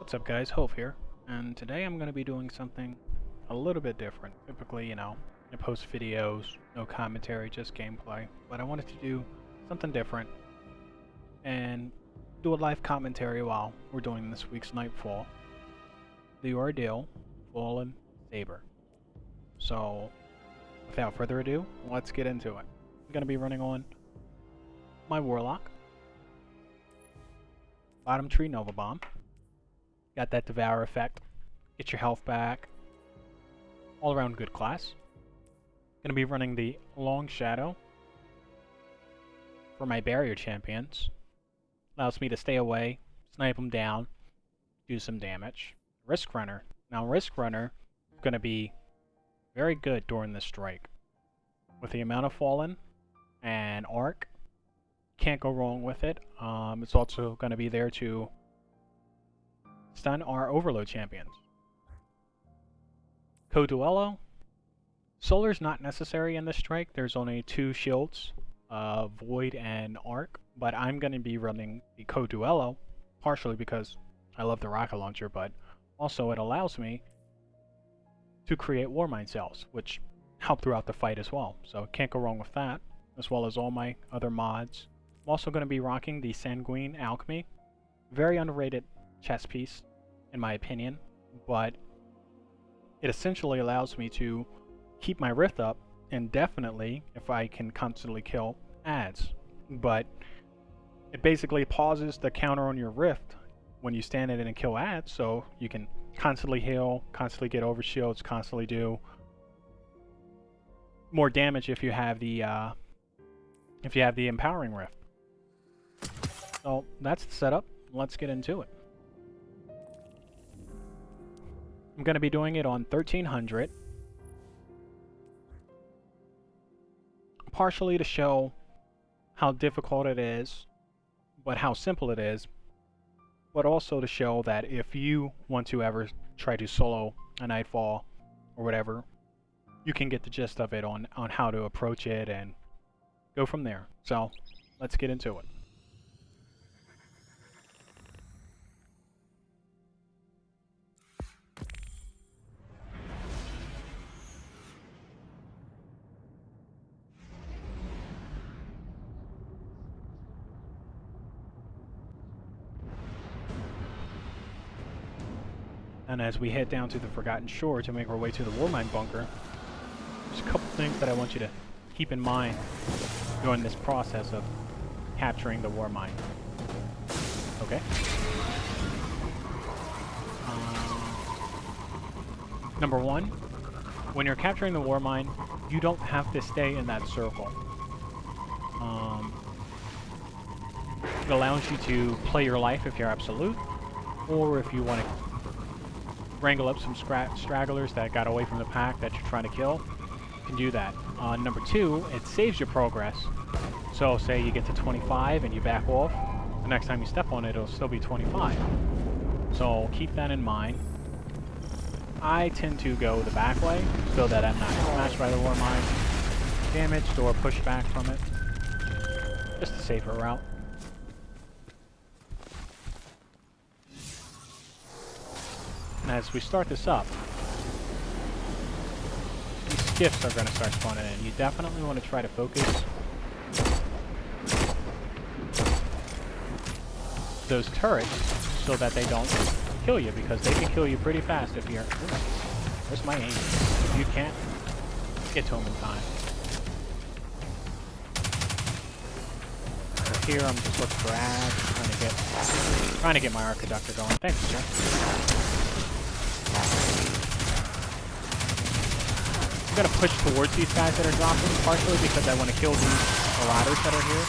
What's up guys, Hove here, and today I'm going to be doing something a little bit different. Typically, I post videos, no commentary, just gameplay, but I wanted to do something different and do a live commentary while we're doing this week's Nightfall, the Ordeal, Fallen Saber. So, without further ado, let's get into it. I'm going to be running on my Warlock, Bottom Tree Nova Bomb. Got that Devour effect. Get your health back. All around good class. Gonna be running the Long Shadow for my barrier champions. Allows me to stay away, snipe them down, do some damage. Risk Runner. Now Risk Runner is gonna be very good during this strike. With the amount of Fallen and Arc, can't go wrong with it. It's also gonna be there to stun our Overload champions. Co-Duello. Solar's not necessary in this strike. There's only two shields, Void and Arc, but I'm going to be running the Co-Duello, partially because I love the rocket launcher, but also it allows me to create Warmind cells, which help throughout the fight as well. So can't go wrong with that, as well as all my other mods. I'm also going to be rocking the Sanguine Alchemy. Very underrated chess piece, in my opinion, but it essentially allows me to keep my Rift up indefinitely if I can constantly kill adds. But it basically pauses the counter on your Rift when you stand in it and kill adds, so you can constantly heal, constantly get overshields, constantly do more damage if you have the empowering Rift. So that's the setup. Let's get into it. I'm going to be doing it on 1300, partially to show how difficult it is, but how simple it is, but also to show that if you want to ever try to solo a Nightfall or whatever, you can get the gist of it on how to approach it and go from there. So let's get into it. And as we head down to the Forgotten Shore to make our way to the Warmind bunker, there's a couple things that I want you to keep in mind during this process of capturing the Warmind. Okay? Number one, when you're capturing the Warmind, you don't have to stay in that circle. It allows you to play your life if you're absolute, or if you want to wrangle up some stragglers that got away from the pack that you're trying to kill, you can do that. Number two, it saves your progress. So say you get to 25 and you back off, the next time you step on it, it'll still be 25. So keep that in mind. I tend to go the back way so that I'm not smashed by the Warmind, damaged, or pushed back from it. Just a safer route. As we start this up, these skiffs are going to start spawning in. You definitely want to try to focus those turrets so that they don't kill you, because they can kill you pretty fast if you're... Where's my aim? If you can't get to them in time. So here I'm just looking for ads, trying to get my Archiductor going. Thank you, sir. I'm going to push towards these guys that are dropping, partially because I want to kill these marauders that are here.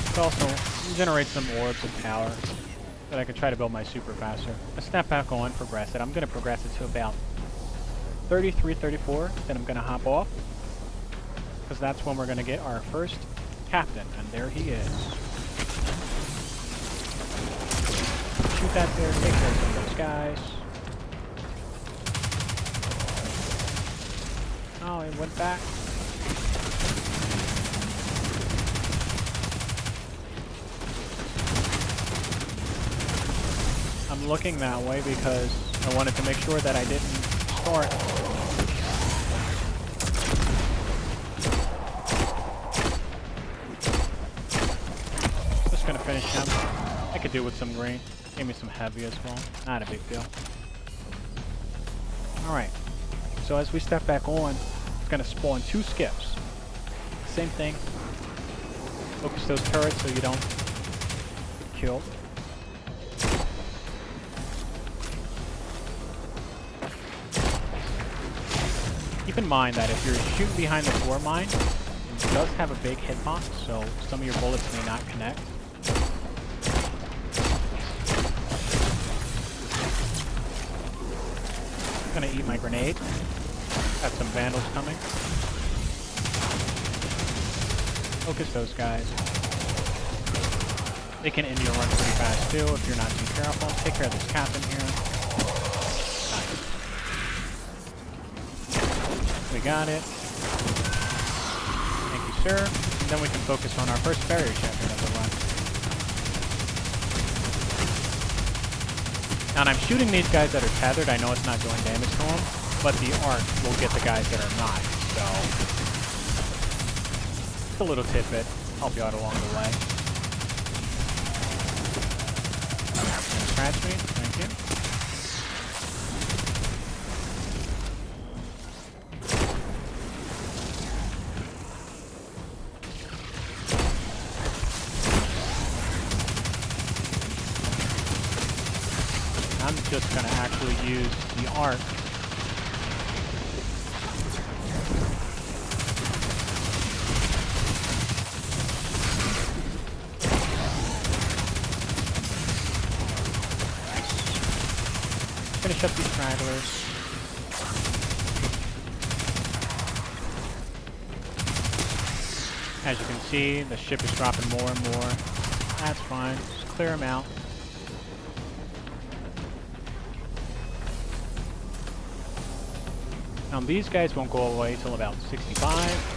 It also generates some orbs of power that I can try to build my super faster. I step back on, progress it. I'm going to progress it to about 33, 34, then I'm going to hop off, because that's when we're going to get our first captain, and there he is. Shoot that there, take care of some of those guys. Oh, it went back. I'm looking that way because I wanted to make sure that I didn't start. Just gonna finish him. I could do with some green. Give me some heavy as well. Not a big deal. Alright. So as we step back on, it's gonna spawn 2 skips. Same thing. Focus those turrets so you don't get killed. Keep in mind that if you're shooting behind the core mine, it does have a big hitbox, so some of your bullets may not connect. I'm gonna eat my grenade. Got some vandals coming. Focus those guys. They can end your run pretty fast too if you're not too careful. Take care of this captain here. Nice. We got it. Thank you, sir. And then we can focus on our first barrier champion of the run. Now, and I'm shooting these guys that are tethered. I know it's not doing damage to them, but the arc will get the guys that are not. So, it's a little tidbit. Help you out along the way. Scratch me. Thank you. I'm just going to actually use the arc. Finish up these stragglers. As you can see, the ship is dropping more and more. That's fine. Just clear them out. Now these guys won't go away till about 65.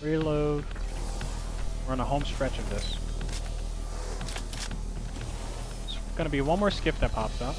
Reload. We're on a home stretch of this. There's gonna be one more skip that pops up.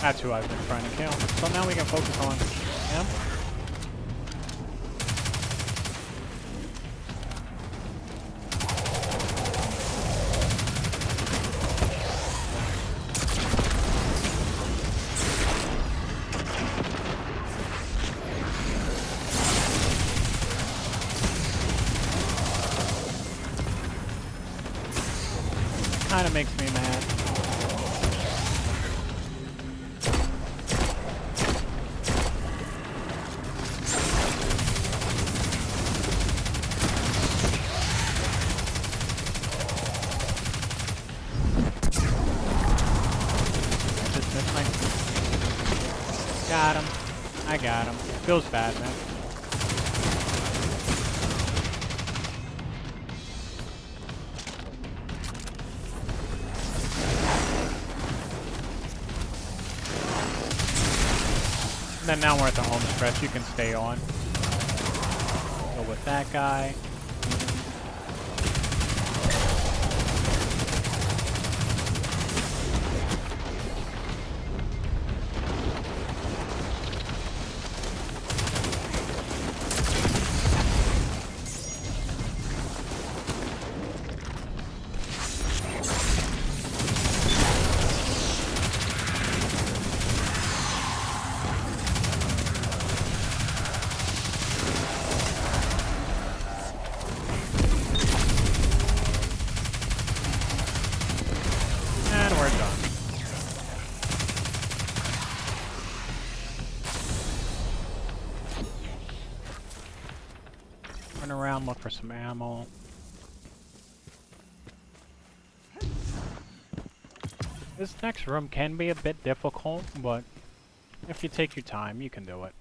That's who I've been trying to kill. So now we can focus on him. Kind of makes me mad. Got him. I got him. Feels bad, man. And then now we're at the home stretch. You can stay on. Go with that guy. are done. Run around, look for some ammo. This next room can be a bit difficult, but if you take your time, you can do it.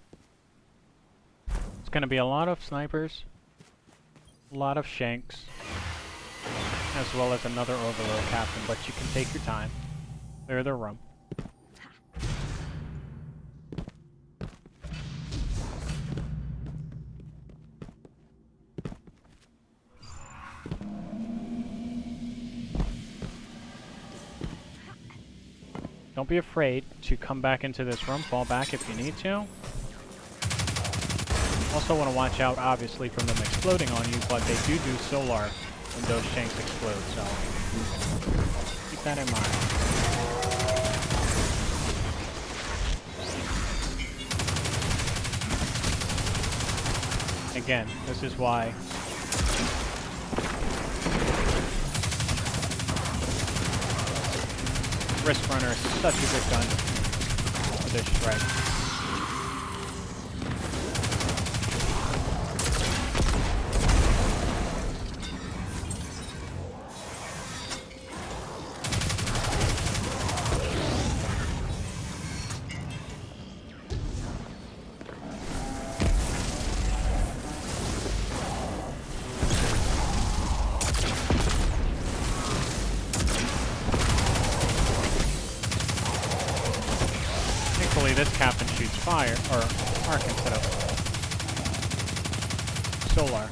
It's gonna be a lot of snipers, a lot of shanks, as well as another overload captain, but you can take your time. Clear the room. Don't be afraid to come back into this room, fall back if you need to. Also want to watch out, obviously, from them exploding on you, but they do solar when those shanks explode, so keep that in mind. Again, this is why Wrist Runner is such a good gun for this strike. This captain shoots fire, or arc instead of solar.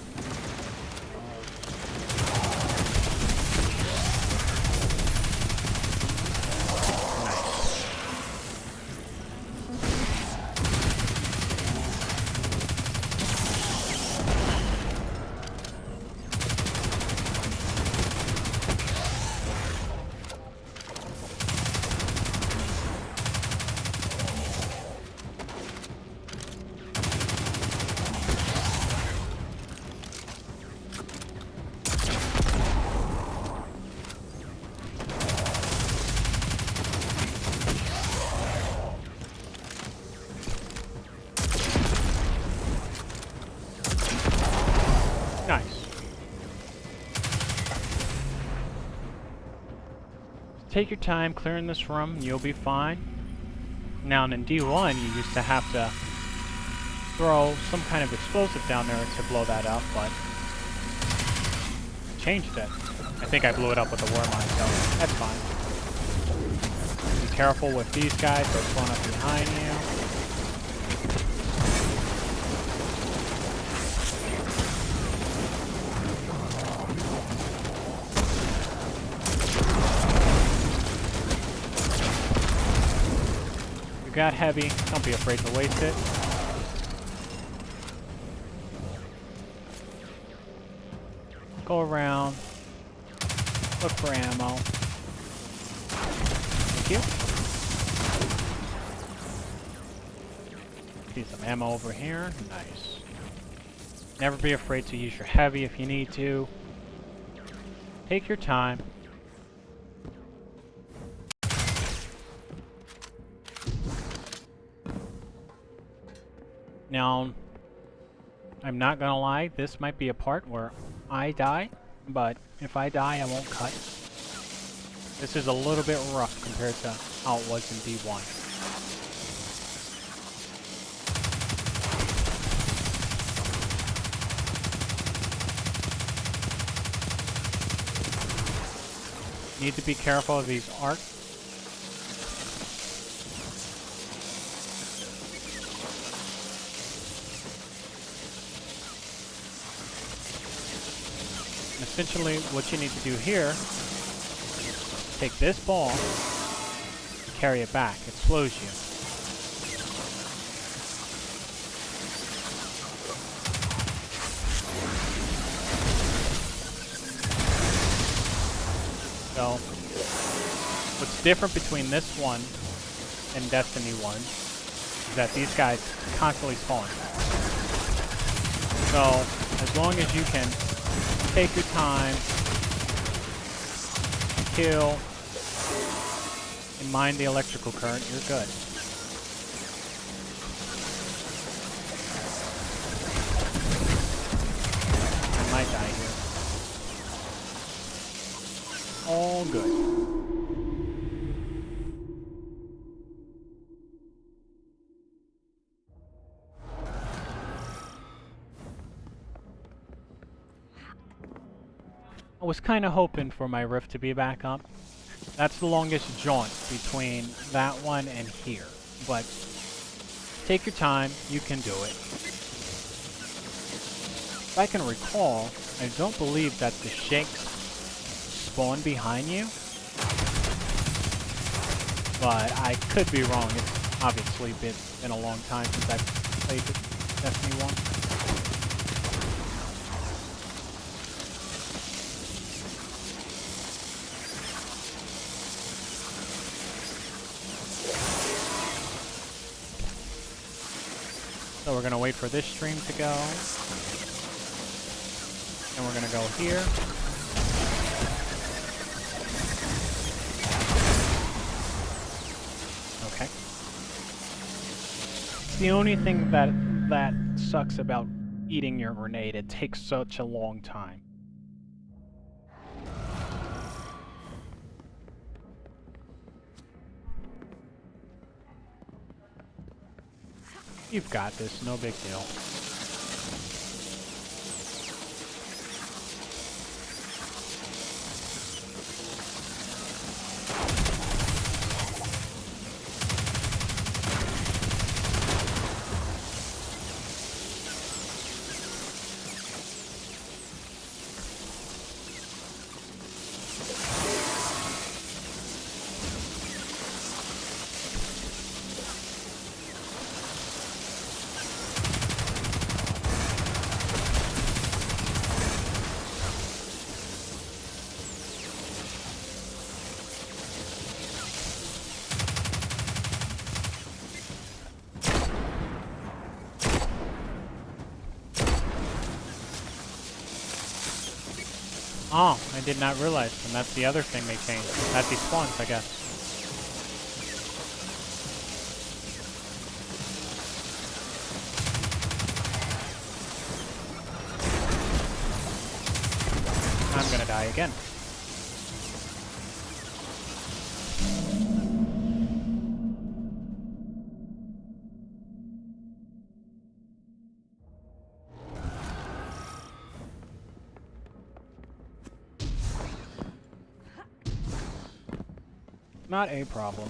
Take your time clearing this room, you'll be fine. Now in D1, you used to have to throw some kind of explosive down there to blow that up, but changed it. I think I blew it up with the war mine, so that's fine. Be careful with these guys, they're thrown up behind you. Got heavy, don't be afraid to waste it. Go around, look for ammo. Thank you. See some ammo over here, nice. Never be afraid to use your heavy if you need to. Take your time. Now, I'm not gonna lie, this might be a part where I die, but if I die, I won't cut. This is a little bit rough compared to how it was in D1. Need to be careful of these arcs. Essentially, what you need to do here, take this ball, carry it back. It slows you. So, what's different between this one and Destiny 1 is that these guys constantly spawn. So, as long as you can take your time, kill, And mind the electrical current, you're good. I might die here. All good. I was kind of hoping for my rift to be back up. That's the longest jaunt between that one and here. But take your time, you can do it. If I can recall, I don't believe that the shakes spawn behind you. But I could be wrong. It's obviously been a long time since I've played Destiny 1. So we're going to wait for this stream to go. And we're going to go here. Okay. It's the only thing that sucks about eating your grenade. It takes such a long time. You've got this, no big deal. Oh, I did not realize, and that's the other thing they changed. That despawns, I guess. I'm gonna die again. Not a problem.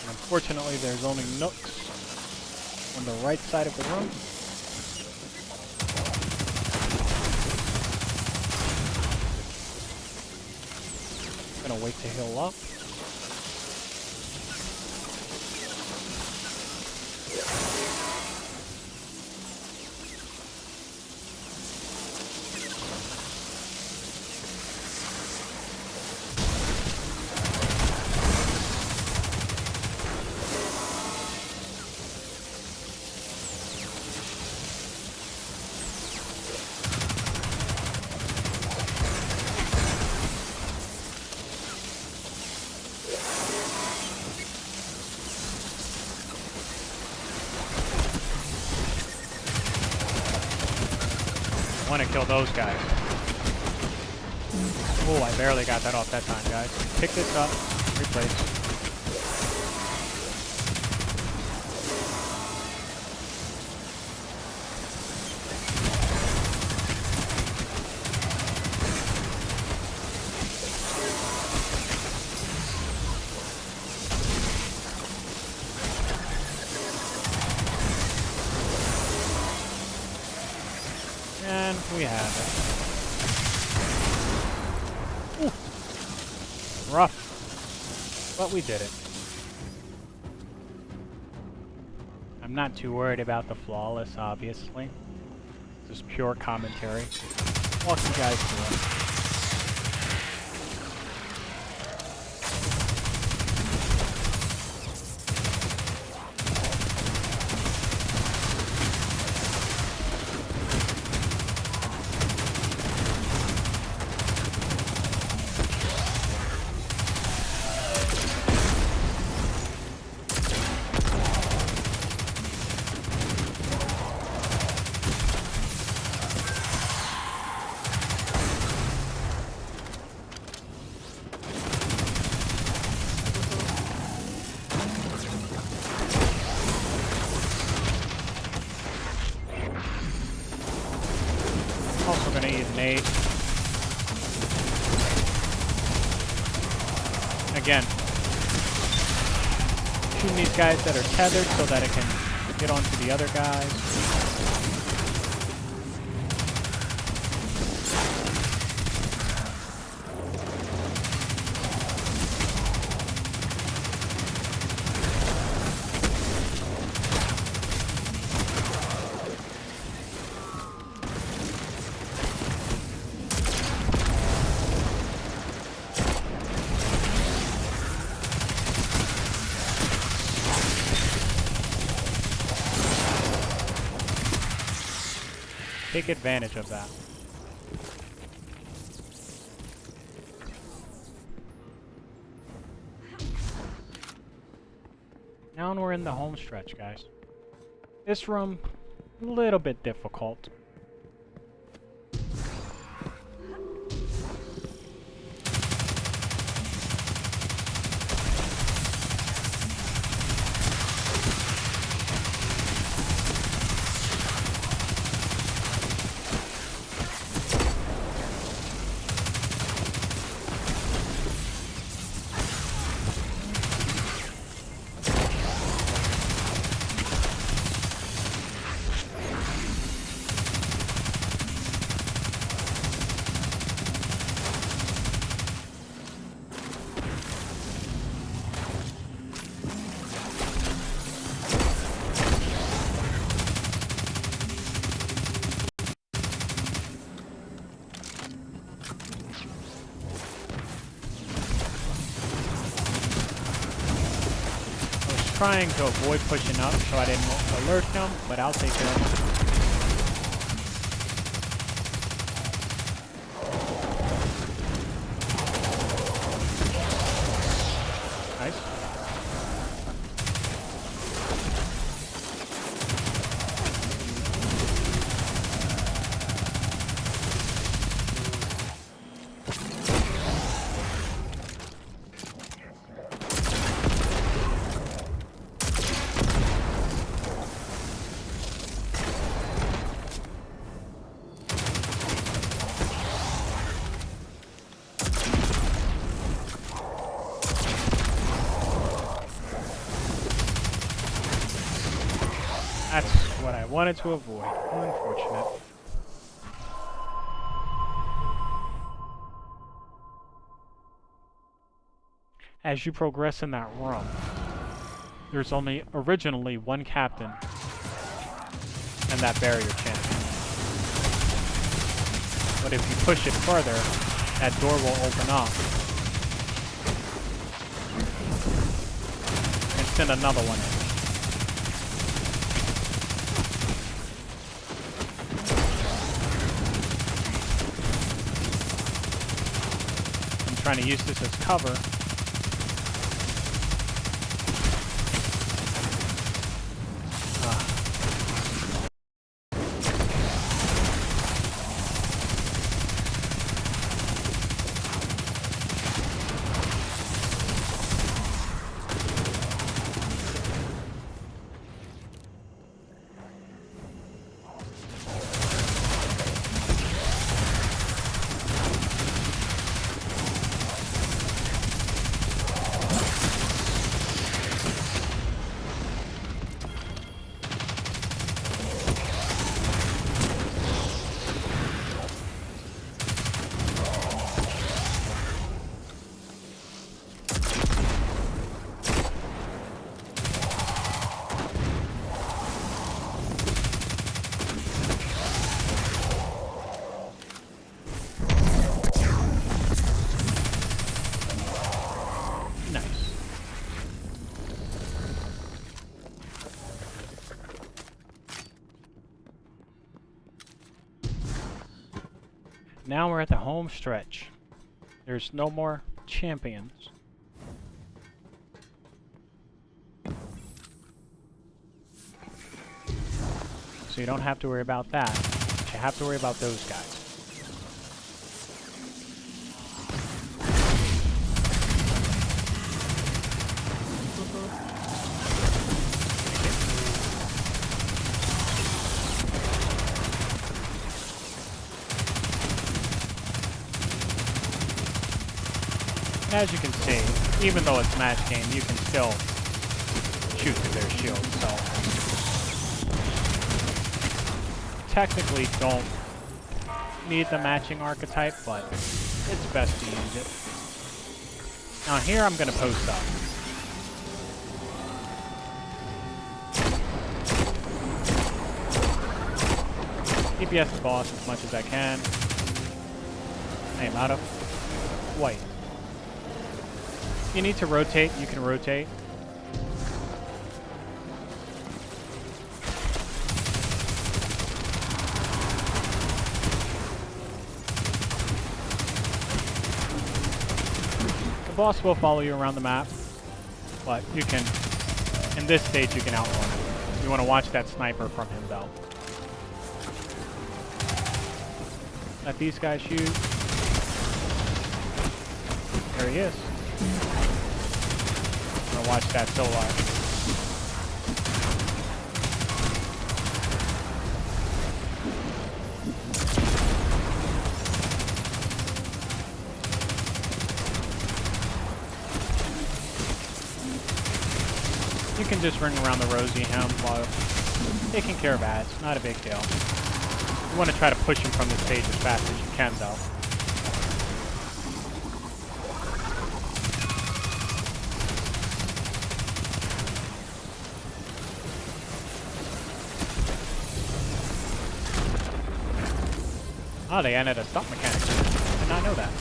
And unfortunately, there's only nooks on the right side of the room. Gonna wait to heal up. I want to kill those guys. Oh, I barely got that off that time, guys. Pick this up, replace. And we have it. Ooh. Rough. But we did it. I'm not too worried about the flawless, obviously. This is pure commentary. Walk you guys through it. gate. Again, shooting these guys that are tethered so that it can get onto the other guys. Take advantage of that. Now we're in the home stretch, guys. This room, a little bit difficult. Trying to avoid pushing up so I didn't alert them, but I'll take care of them. Nice. That's what I wanted to avoid. Unfortunate. As you progress in that room, there's only originally one captain and that barrier champion. But if you push it further, that door will open up and send another one in. Trying to use this as cover. Now we're at the home stretch. There's no more champions. So you don't have to worry about that. But you have to worry about those guys. And as you can see, even though it's match game, you can still shoot through their shield, so technically don't need the matching archetype, but it's best to use it. Now here I'm gonna post up. DPS the boss as much as I can. I am out of white. If you need to rotate, you can rotate. The boss will follow you around the map, but you can, in this stage, you can outrun him. You want to watch that sniper from him, though. Let these guys shoot. There he is. I'm gonna watch that Solar. You can just ring around the rosy him while taking care of ads. Not a big deal. You want to try to push him from the stage as fast as you can, though. Oh, they added a stop mechanic. I did not know that.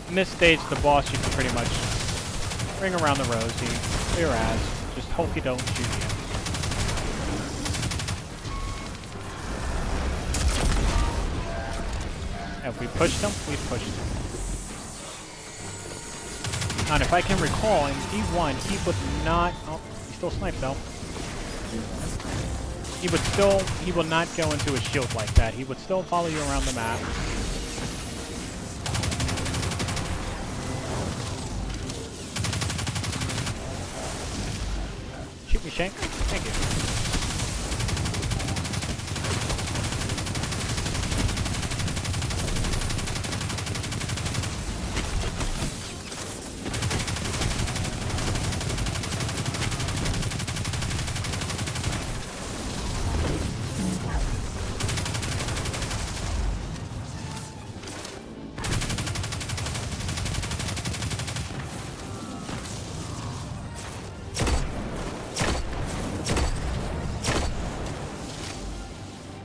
In this stage, the boss, you can pretty much ring around the rosy, clear ass, just hope he don't shoot you. If we pushed him, we pushed him. And if I can recall, in D1, he would not... Oh, he still snipes though. He will not go into a shield like that. He would still follow you around the map. Shoot me, Shank. Thank you.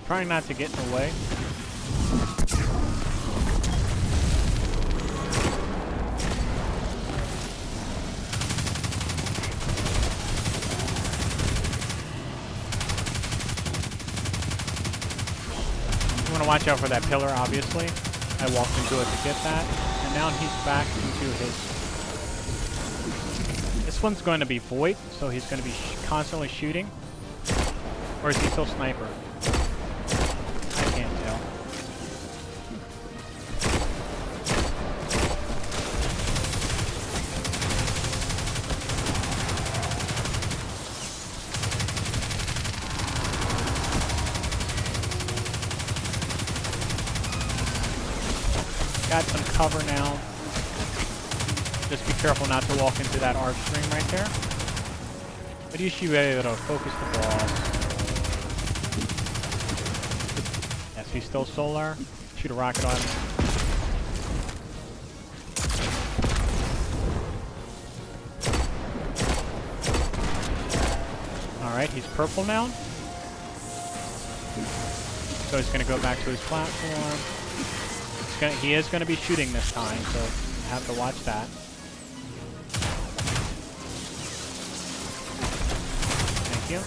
Trying not to get in the way. You want to watch out for that pillar, obviously. I walked into it to get that. And now he's back into his... This one's going to be void, so he's going to be constantly shooting. Or is he still sniper? Got some cover now. Just be careful not to walk into that arc stream right there. But you should be able to focus the boss. Yes, he's still solar. Shoot a rocket on him. Alright, he's purple now. So he's going to go back to his platform. He is going to be shooting this time, so you have to watch that. Thank you.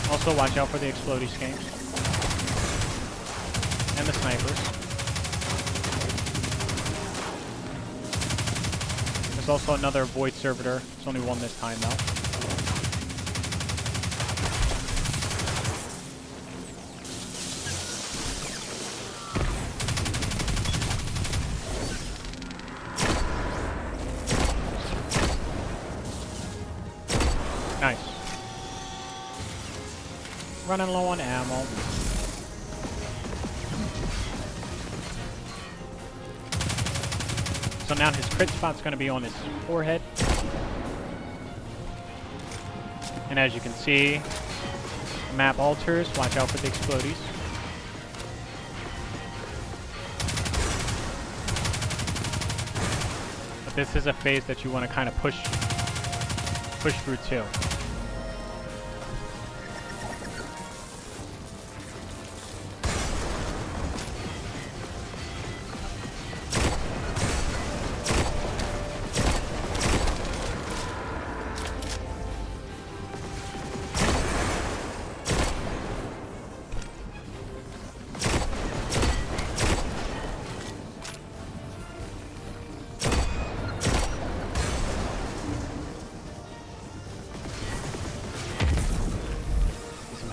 Also, watch out for the explodey skanks. And the snipers. There's also another void servitor. It's only one this time, though. Nice. Running low on ammo. So now his crit spot's going to be on his forehead. And as you can see, the map alters. Watch out for the explodies. But this is a phase that you want to kind of push through too.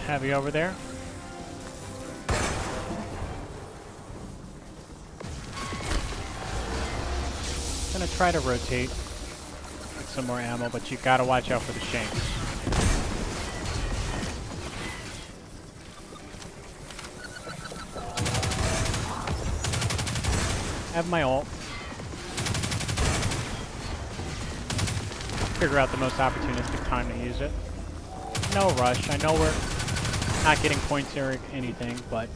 Heavy over there. Gonna try to rotate with some more ammo, but you gotta watch out for the shanks. Have my ult. Figure out the most opportunistic time to use it. No rush. I know we're not getting points or anything, but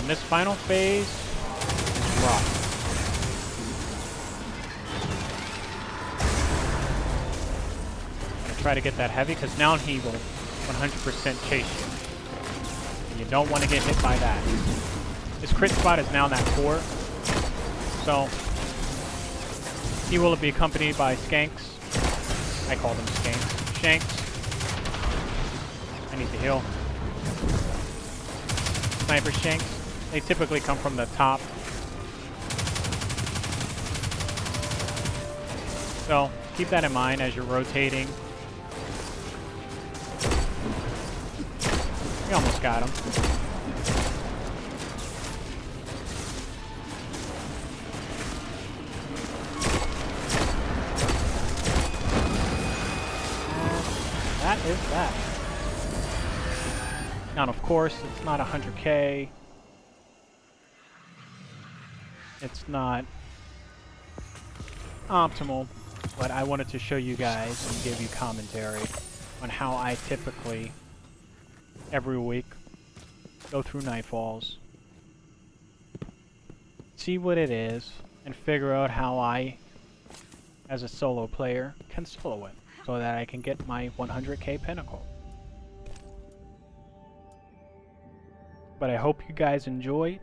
this final phase is rough. I'm gonna try to get that heavy because now he will 100% chase you. And you don't want to get hit by that. His crit spot is now that 4. So he will be accompanied by skanks. I call them skanks. Shanks. I need to heal. Sniper shanks. They typically come from the top. So keep that in mind as you're rotating. We almost got him. And that is that. Now, of course, it's not 100k. It's not optimal, but I wanted to show you guys and give you commentary on how I typically, every week, go through Nightfalls, see what it is, and figure out how I, as a solo player, can solo it, so that I can get my 100k pinnacle. But I hope you guys enjoyed.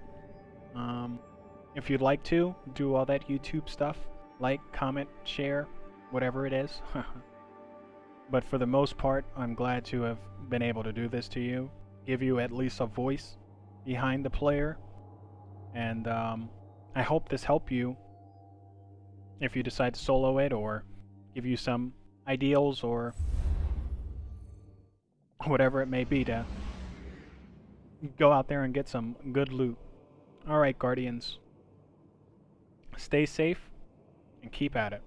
If you'd like to, do all that YouTube stuff. Like, comment, share, whatever it is. But for the most part, I'm glad to have been able to do this to you. Give you at least a voice behind the player. And I hope this helped you if you decide to solo it, or give you some ideals or whatever it may be to go out there and get some good loot. Alright, Guardians. Stay safe and keep at it.